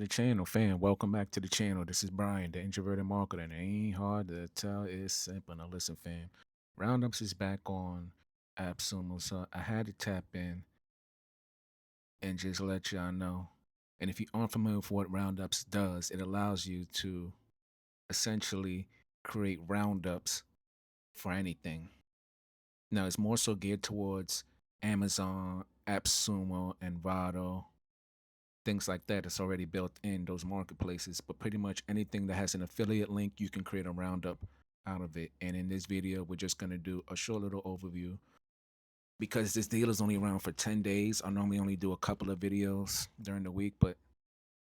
channel, fam. Welcome back to the channel. This is Brian, the introverted marketer. And it ain't hard to tell, it's simple. Now, listen, fam. Roundups is back on AppSumo, so I had to tap in and just let y'all know. And if you aren't familiar with what Roundups does, it allows you to essentially create roundups for anything. Now, it's more so geared towards Amazon, AppSumo, and Vado, things like that. It's already built in those marketplaces, but pretty much anything that has an affiliate link, you can create a roundup out of it. And in this video, we're just going to do a short little overview because this deal is only around for 10 days. I normally only do a couple of videos during the week, but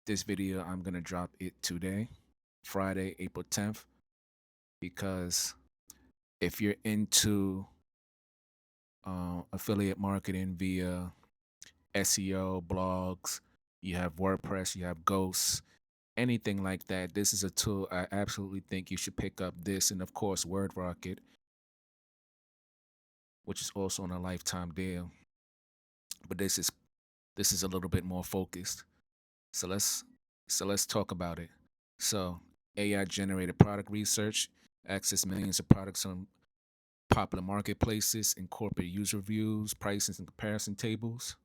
this video, I'm going to drop it today, Friday, April 10th, because if you're into affiliate marketing via SEO, blogs, you have WordPress, you have Ghosts, anything like that, this is a tool I absolutely think you should pick up. This, and of course WordRocket, which is also on a lifetime deal. But this is a little bit more focused. So let's talk about it. So AI generated product research, access millions of products on popular marketplaces, incorporate user reviews, prices, and comparison tables.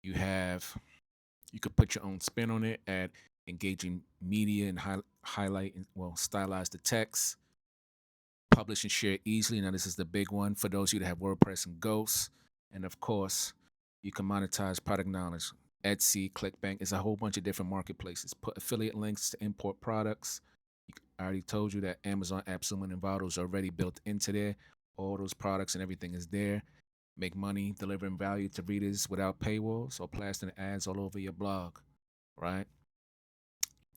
You could put your own spin on it, add engaging media and highlight and stylize the text, publish and share easily. Now this is the big one for those of you that have WordPress and Ghosts. And of course, you can monetize product knowledge. Etsy, ClickBank, is a whole bunch of different marketplaces. Put affiliate links to import products. I already told you that Amazon, AppSumo, and Vado is already built into there. All those products and everything is there. Make money delivering value to readers without paywalls or plastering ads all over your blog, right?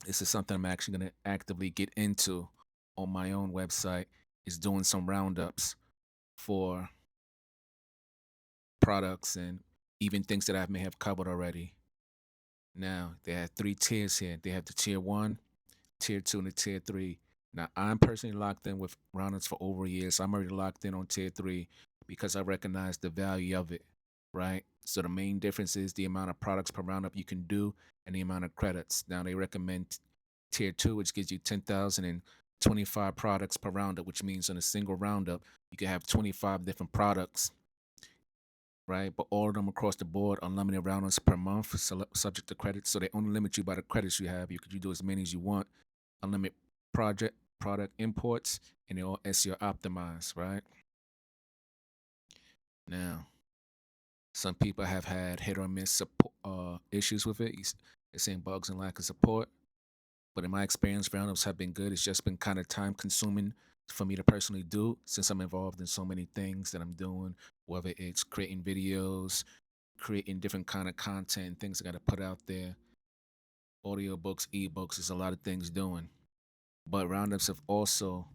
This is something I'm actually going to actively get into on my own website, is doing some roundups for products and even things that I may have covered already. Now, they have 3 tiers here. They have the tier 1, tier 2, and the tier 3. Now, I'm personally locked in with roundups for over a year, so I'm already locked in on tier 3 because I recognize the value of it, right? So the main difference is the amount of products per roundup you can do and the amount of credits. Now, they recommend tier 2, which gives you 10,025 products per roundup, which means on a single roundup, you can have 25 different products, right? But all of them across the board, unlimited roundups per month, subject to credits. So they only limit you by the credits you have. You could do as many as you want. Unlimited product imports, and they're all SEO optimized, right? Now, some people have had hit or miss support, issues with it. They're saying bugs and lack of support. But in my experience, roundups have been good. It's just been kind of time consuming for me to personally do, since I'm involved in so many things that I'm doing, whether it's creating videos, creating different kind of content, things I got to put out there, audiobooks, ebooks, there's a lot of things doing. But roundups have also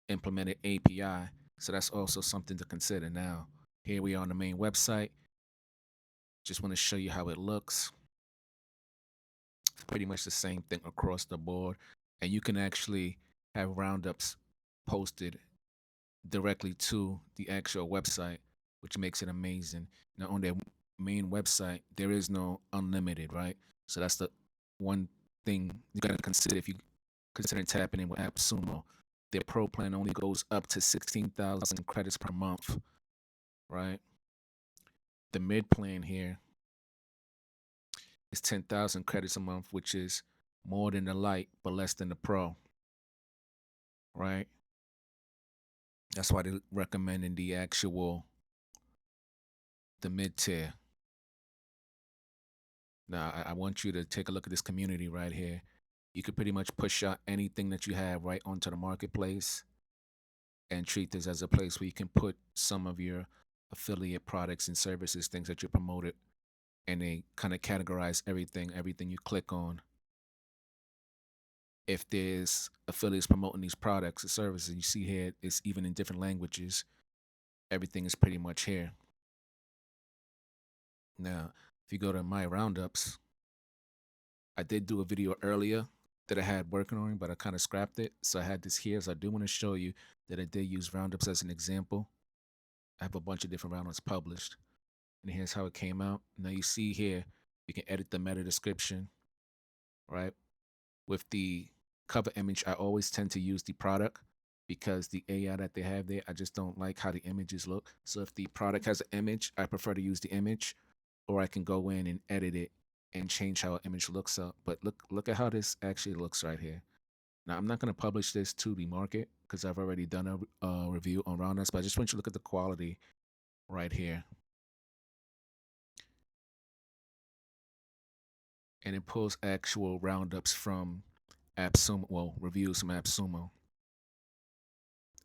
implemented API, so that's also something to consider. Now, here we are on the main website. Just want to show you how it looks. It's pretty much the same thing across the board, and you can actually have roundups posted directly to the actual website, which makes it amazing. Now, on their main website, there is no unlimited, right? So that's the one thing you got to consider if you consider tapping in with AppSumo. Their pro plan only goes up to 16,000 credits per month, right? The mid plan here is 10,000 credits a month, which is more than the light, but less than the pro, right? That's why they're recommending the mid tier. Now, I want you to take a look at this community right here. You could pretty much push out anything that you have right onto the marketplace and treat this as a place where you can put some of your affiliate products and services, things that you promoted, and they kind of categorize everything you click on. If there's affiliates promoting these products or services, you see here, it's even in different languages. Everything is pretty much here. Now, if you go to my roundups, I did do a video earlier that I had working on, but I kind of scrapped it. So I had this here. So I do want to show you that I did use roundups as an example. I have a bunch of different roundups published, and here's how it came out. Now you see here, you can edit the meta description. right? With the cover image, I always tend to use the product because the AI that they have there, I just don't like how the images look. So if the product has an image, I prefer to use the image, or I can go in and edit it and change how an image looks up. But look at how this actually looks right here. Now I'm not going to publish this to the market because I've already done a review on Roundups, but I just want you to look at the quality right here. And it pulls actual Roundups from AppSumo, well, reviews from AppSumo.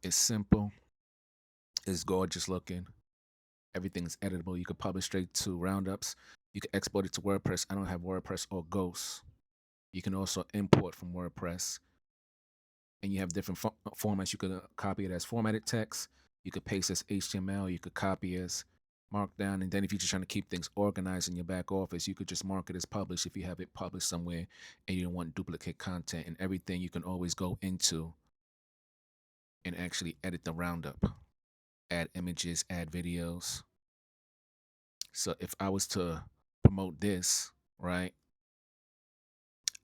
It's simple, it's gorgeous looking. Everything's editable. You can publish straight to Roundups. You can export it to WordPress. I don't have WordPress or Ghost. You can also import from WordPress, and you have different formats. You could copy it as formatted text. You could paste as HTML. You could copy as Markdown. And then if you're just trying to keep things organized in your back office, you could just mark it as published if you have it published somewhere and you don't want duplicate content and everything. You can always go into and actually edit the roundup, add images, add videos. So if I was to promote this, right,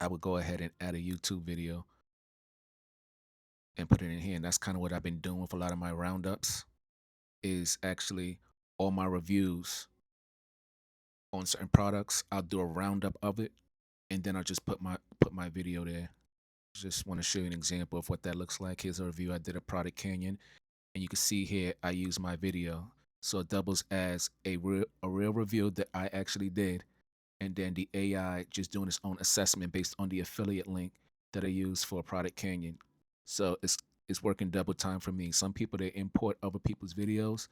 I would go ahead and add a YouTube video and put it in here. And that's kind of what I've been doing with a lot of my roundups is actually all my reviews on certain products. I'll do a roundup of it and then I'll just put my video there. Just want to show you an example of what that looks like. Here's a review. I did a product canyon and you can see here I use my video. So it doubles as a real review that I actually did. And then the AI just doing its own assessment based on the affiliate link that I use for Product Canyon. So it's working double time for me. Some people they import other people's videos.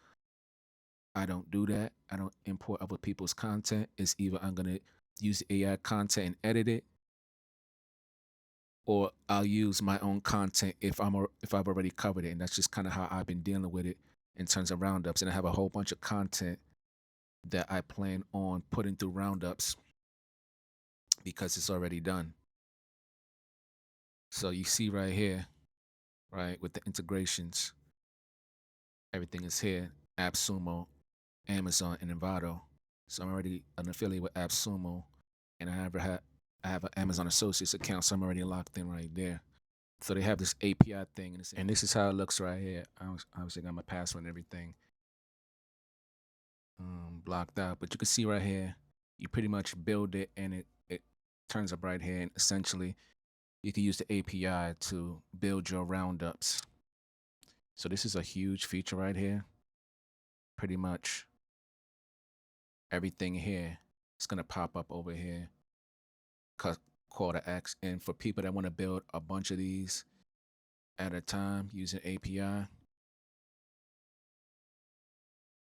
I don't do that. I don't import other people's content. It's either I'm gonna use the AI content and edit it, or I'll use my own content if I've already covered it. And that's just kind of how I've been dealing with it in terms of roundups. And I have a whole bunch of content that I plan on putting through roundups because it's already done. So you see right here, right, with the integrations, everything is here. AppSumo, Amazon, and Envato. So I'm already an affiliate with AppSumo, and I have an Amazon Associates account, so I'm already locked in right there. So they have this API thing, and this is how it looks right here. I obviously got my password and everything blocked out, but you can see right here, you pretty much build it, and it turns up right here, and essentially you can use the API to build your roundups. So this is a huge feature right here. Pretty much everything here is gonna pop up over here. Call to action. And for people that want to build a bunch of these at a time using API,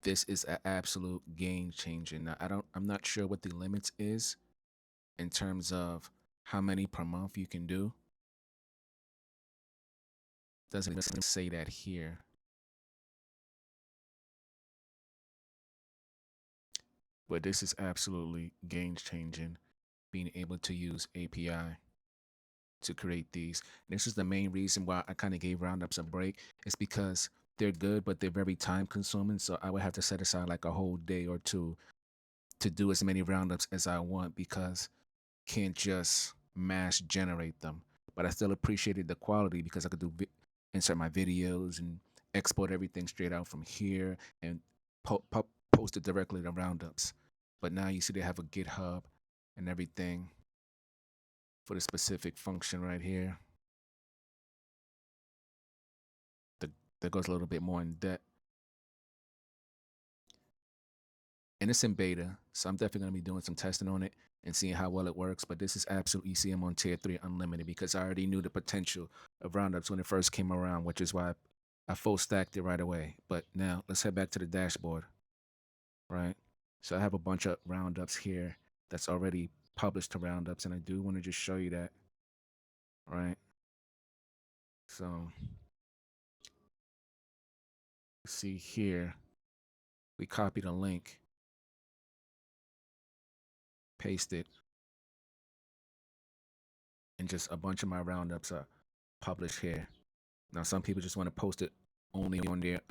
this is an absolute game changer. Now I'm not sure what the limits is in terms of how many per month you can do. Doesn't even say that here. But this is absolutely game changing, being able to use API to create these. And this is the main reason why I kind of gave roundups a break. It's because they're good, but they're very time consuming. So I would have to set aside like a whole day or two to do as many roundups as I want because can't just mass generate them. But I still appreciated the quality because I could insert my videos and export everything straight out from here and post it directly to roundups. But now you see they have a GitHub and everything for the specific function right here. The, that goes a little bit more in depth. And it's in beta, so I'm definitely going to be doing some testing on it and seeing how well it works. But this is absolutely, you see, I'm on tier 3 unlimited because I already knew the potential of roundups when it first came around, which is why I full stacked it right away. But now let's head back to the dashboard, right? So I have a bunch of roundups here that's already published to roundups, and I do want to just show you that, right? So see here, we copied a link, paste it, and just a bunch of my roundups are published here. Now, some people just want to post it only on their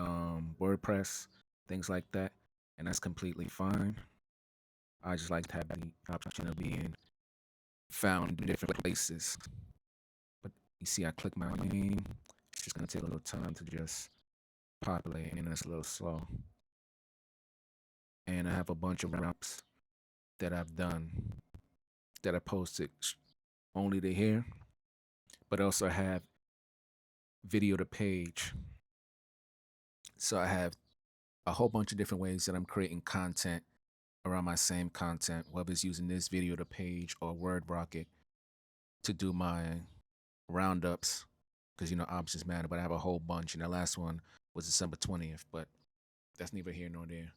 WordPress, things like that, and that's completely fine. I just like to have the option of being found in different places. But you see, I click my name. It's just gonna take a little time to just populate, and it's a little slow. And I have a bunch of routes that I've done that I posted only to here, but also have video to page. So I have a whole bunch of different ways that I'm creating content around my same content, whether it's using this video to page or WordRocket to do my roundups, because options matter. But I have a whole bunch, and the last one was December 20th, but that's neither here nor there.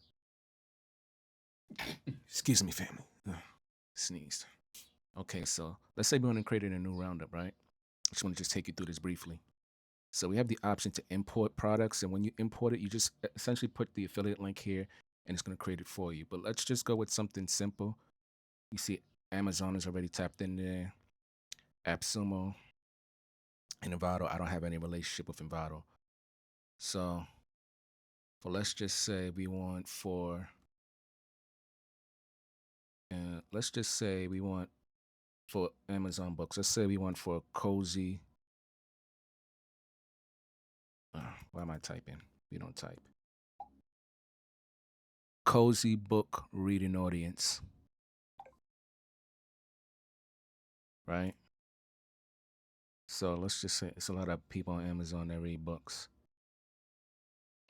Excuse me, family. Ugh, sneezed. Okay, so let's say we want to create a new roundup, right? I just want to take you through this briefly. So we have the option to import products, and when you import it, you just essentially put the affiliate link here, and it's going to create it for you. But let's just go with something simple. You see Amazon is already tapped in there, AppSumo, and Envato. I don't have any relationship with Envato. So let's just say we want for, let's just say we want for Amazon books. Let's say we want for cozy. Why am I typing? We don't type. Cozy book reading audience. Right? So let's just say it's a lot of people on Amazon that read books.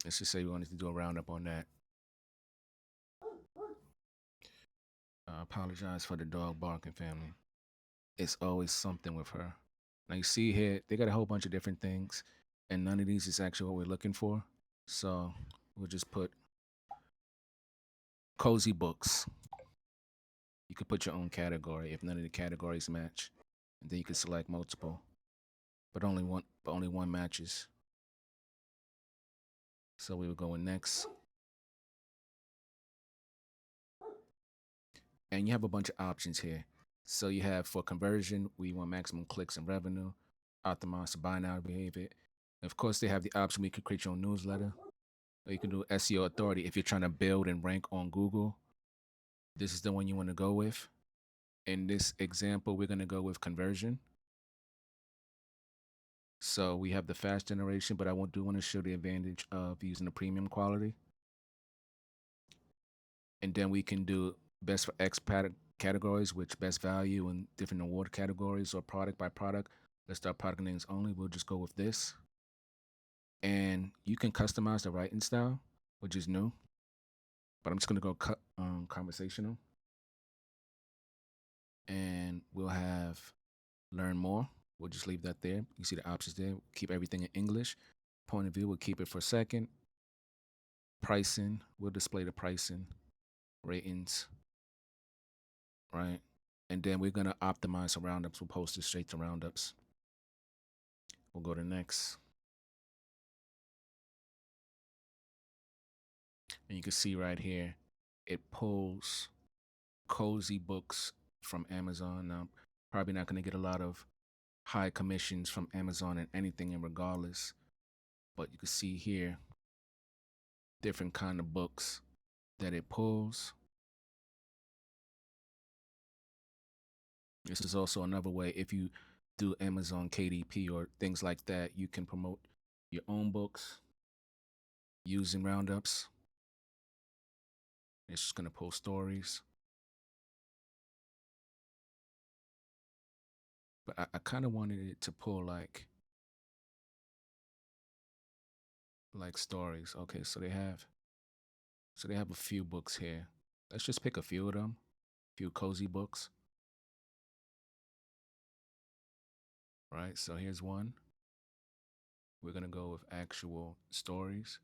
Let's just say we wanted to do a roundup on that. I apologize for the dog barking, family. It's always something with her. Now you see here, they got a whole bunch of different things, and none of these is actually what we're looking for. So we'll just put cozy books. You could put your own category if none of the categories match, and then you can select multiple, but only one matches. So we will go in next. And you have a bunch of options here. So you have for conversion, we want maximum clicks and revenue, optimize the buy now behavior. And of course, they have the option where you can create your own newsletter, or you can do SEO authority if you're trying to build and rank on Google. This is the one you want to go with. In this example, we're going to go with conversion. So we have the fast generation, but I do want to show the advantage of using the premium quality. And then we can do best for X categories, which best value and different award categories, or product by product. Let's start product names only. We'll just go with this. And you can customize the writing style, which is new. But I'm just going to go conversational. And we'll have learn more. We'll just leave that there. You see the options there. Keep everything in English. Point of view, we'll keep it for a second. Pricing, we'll display the pricing. Ratings, right? And then we're going to optimize roundups. We'll post it straight to roundups. We'll go to next. And you can see right here, it pulls cozy books from Amazon. Now, probably not going to get a lot of high commissions from Amazon and anything in regardless. But you can see here, different kind of books that it pulls. This is also another way, if you do Amazon KDP or things like that, you can promote your own books using roundups. It's just going to pull stories. But I kind of wanted it to pull like stories. Okay, so they have a few books here. Let's just pick a few of them, a few cozy books. Right, so here's one. We're gonna go with actual stories.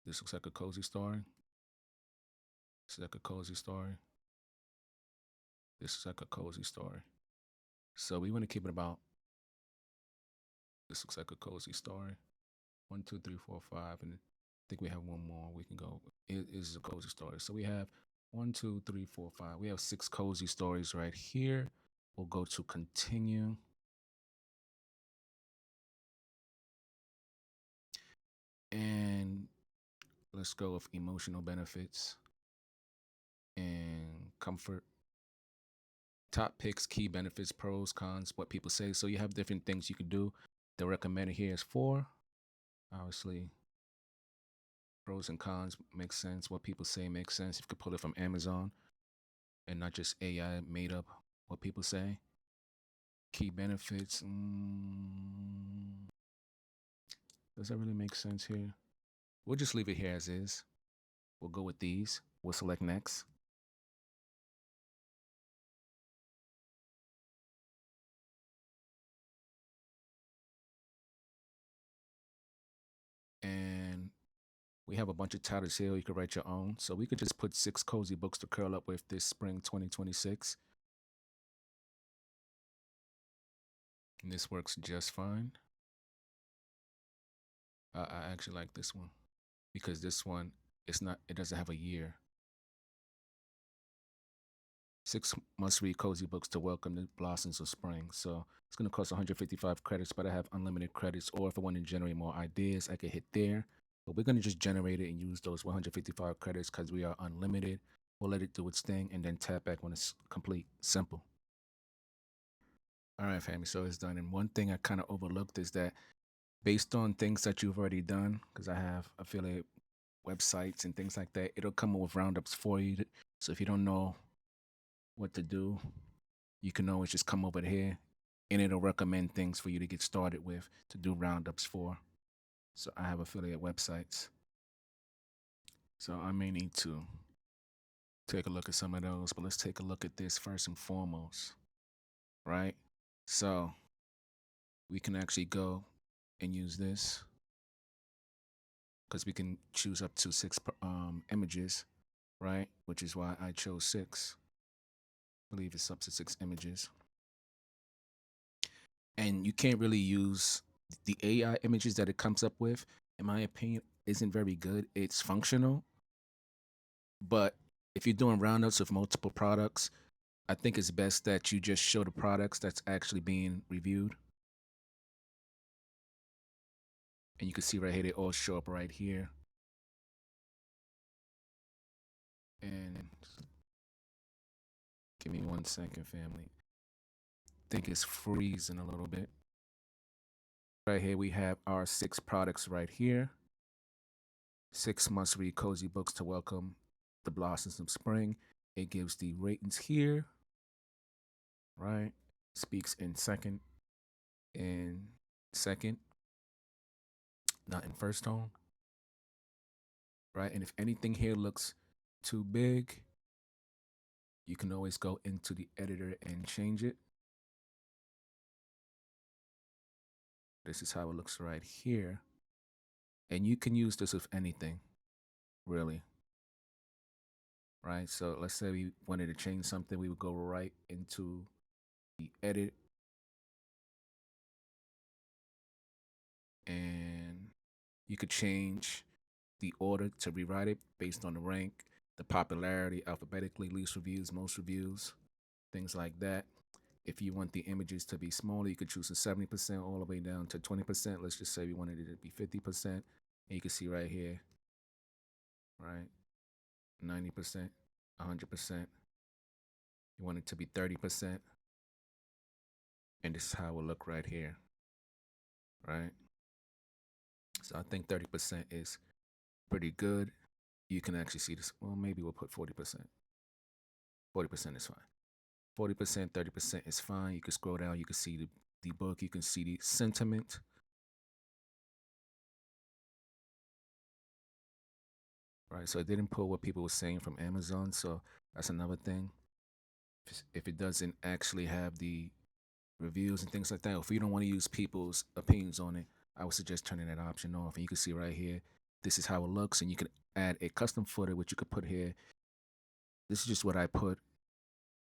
This looks like a cozy story. This is like a cozy story. This is like a cozy story. So we want to keep it about. This looks like a cozy story. 1, 2, 3, 4, 5, and I think we have one more. We can go. It is a cozy story. So we have 1, 2, 3, 4, 5. We have 6 cozy stories right here. We'll go to continue. And Let's go with emotional benefits and comfort. Top picks, key benefits, pros, cons, what people say. So you have different things you can do. The recommended here is 4. Obviously, pros and cons make sense. What people say makes sense. You could pull it from Amazon and not just AI made up what people say. Key benefits. Does that really make sense here? We'll just leave it here as is. We'll go with these. We'll select next. And we have a bunch of titles here. You could write your own. So we could just put 6 cozy books to curl up with this spring 2026. And this works just fine. I actually like this one because this one, it doesn't have a year. 6 must-read cozy books to welcome the blossoms of spring. So it's going to cost 155 credits, but I have unlimited credits. Or if I want to generate more ideas, I could hit there. But we're going to just generate it and use those 155 credits because we are unlimited. We'll let it do its thing and then tap back when it's complete. Simple. All right, family. So it's done. And one thing I kind of overlooked is that based on things that you've already done, because I have affiliate websites and things like that, it'll come up with roundups for you. So if you don't know what to do, you can always just come over here and it'll recommend things for you to get started with to do roundups for. So I have affiliate websites. So I may need to take a look at some of those, but let's take a look at this first and foremost, right? So we can actually go and use this because we can choose up to 6 images, right? Which is why I chose 6. I believe it's up to 6 images. And you can't really use the AI images that it comes up with, in my opinion, isn't very good. It's functional, but if you're doing roundups with multiple products, I think it's best that you just show the products that's actually being reviewed. And you can see right here, they all show up right here. And give me 1 second, family. I think it's freezing a little bit. Right here, we have our 6 products right here. 6 must-read cozy books to welcome the blossoms of spring. It gives the ratings here, right? Speaks in second, not in first tone, right? And if anything here looks too big, you can always go into the editor and change it. This is how it looks right here. And you can use this with anything, really. Right? So let's say we wanted to change something, we would go right into the edit and you could change the order to rewrite it based on the rank, the popularity, alphabetically, least reviews, most reviews, things like that. If you want the images to be smaller, you could choose from 70% all the way down to 20%. Let's just say we wanted it to be 50%. And you can see right here, right? 90%, 100%. You want it to be 30%. And this is how it will look right here, right? So I think 30% is pretty good. You can actually see this. Well, maybe we'll put 40%. 40% is fine. 40%, 30% is fine. You can scroll down. You can see the book. You can see the sentiment. Right. So it didn't pull what people were saying from Amazon. So that's another thing. If it doesn't actually have the reviews and things like that, if you don't want to use people's opinions on it, I would suggest turning that option off. And you can see right here, this is how it looks. And you can add a custom footer, which you could put here. This is just what I put,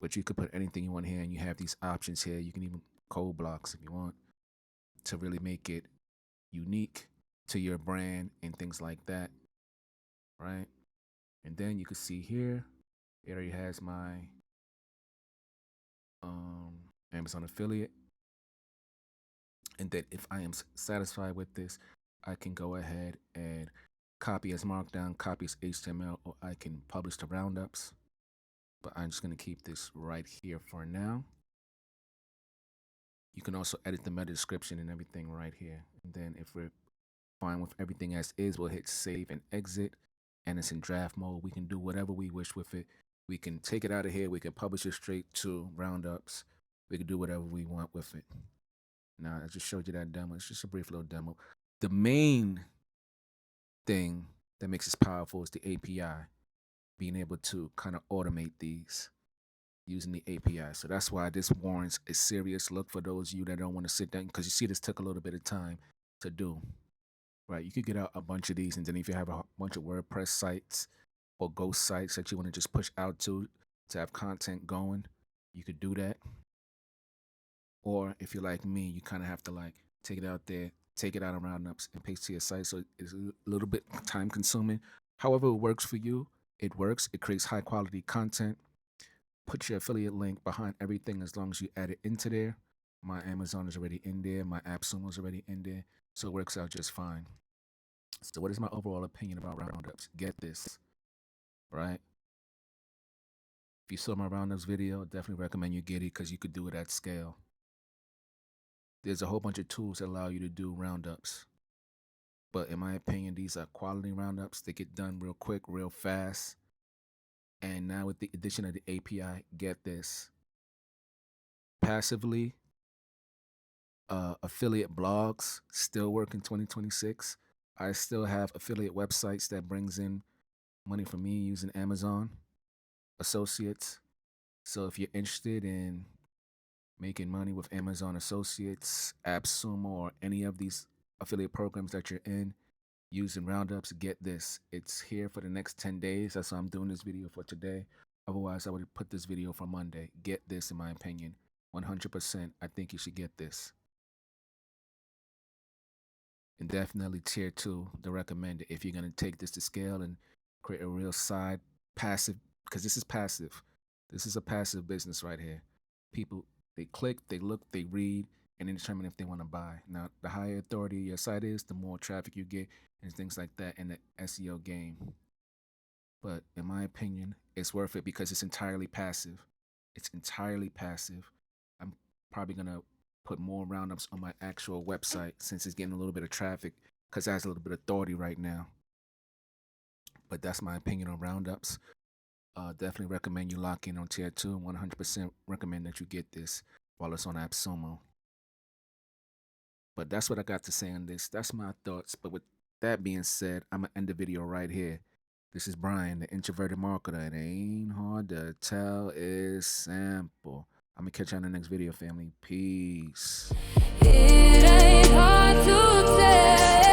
but you could put anything you want here. And you have these options here. You can even code blocks if you want to really make it unique to your brand and things like that. Right. And then you can see here, it already has my Amazon affiliate. And then if I am satisfied with this, I can go ahead and copy as Markdown, copy as HTML, or I can publish the roundups. But I'm just going to keep this right here for now. You can also edit the meta description and everything right here. And then if we're fine with everything as is, we'll hit save and exit. And it's in draft mode. We can do whatever we wish with it. We can take it out of here. We can publish it straight to Roundups. We can do whatever we want with it. Now, I just showed you that demo. It's just a brief little demo. The main thing that makes this powerful is the API, being able to kind of automate these using the API. So that's why this warrants a serious look for those of you that don't want to sit down, because you see this took a little bit of time to do. Right, you could get out a bunch of these, and then if you have a bunch of WordPress sites or ghost sites that you want to just push out to have content going, you could do that. Or if you're like me, you kind of have to like take it out there, take it out of Roundups and paste to your site. So it's a little bit time consuming. However, it works for you. It works. It creates high quality content. Put your affiliate link behind everything as long as you add it into there. My Amazon is already in there. My AppSumo is already in there. So it works out just fine. So what is my overall opinion about Roundups? Get this, right? If you saw my Roundups video, definitely recommend you get it because you could do it at scale. There's a whole bunch of tools that allow you to do Roundups. But in my opinion, these are quality Roundups. They get done real quick, real fast. And now with the addition of the API, get this. Passively, affiliate blogs still work in 2026. I still have affiliate websites that brings in money for me using Amazon Associates. So if you're interested in making money with Amazon Associates, AppSumo, or any of these affiliate programs that you're in using Roundups, get this. It's here for the next 10 days. That's why I'm doing this video for today. Otherwise, I would put this video for Monday. Get this, in my opinion. 100%, I think you should get this. And definitely tier 2, the recommended, if you're going to take this to scale and create a real side passive, because this is passive. This is a passive business right here. People, they click, they look, they read, and then determine if they want to buy. Now, the higher authority your site is, the more traffic you get and things like that in the SEO game. But in my opinion, it's worth it because it's entirely passive. It's entirely passive. I'm probably going to put more Roundups on my actual website since it's getting a little bit of traffic because it has a little bit of authority right now. But that's my opinion on Roundups. Definitely recommend you lock in on tier 2. 100% recommend that you get this while it's on AppSumo. But that's what I got to say on this. That's my thoughts. But with that being said, I'm going to end the video right here. This is Brian, the introverted marketer. It ain't hard to tell, it's simple. I'm going to catch you on the next video, family. Peace. It ain't hard to tell.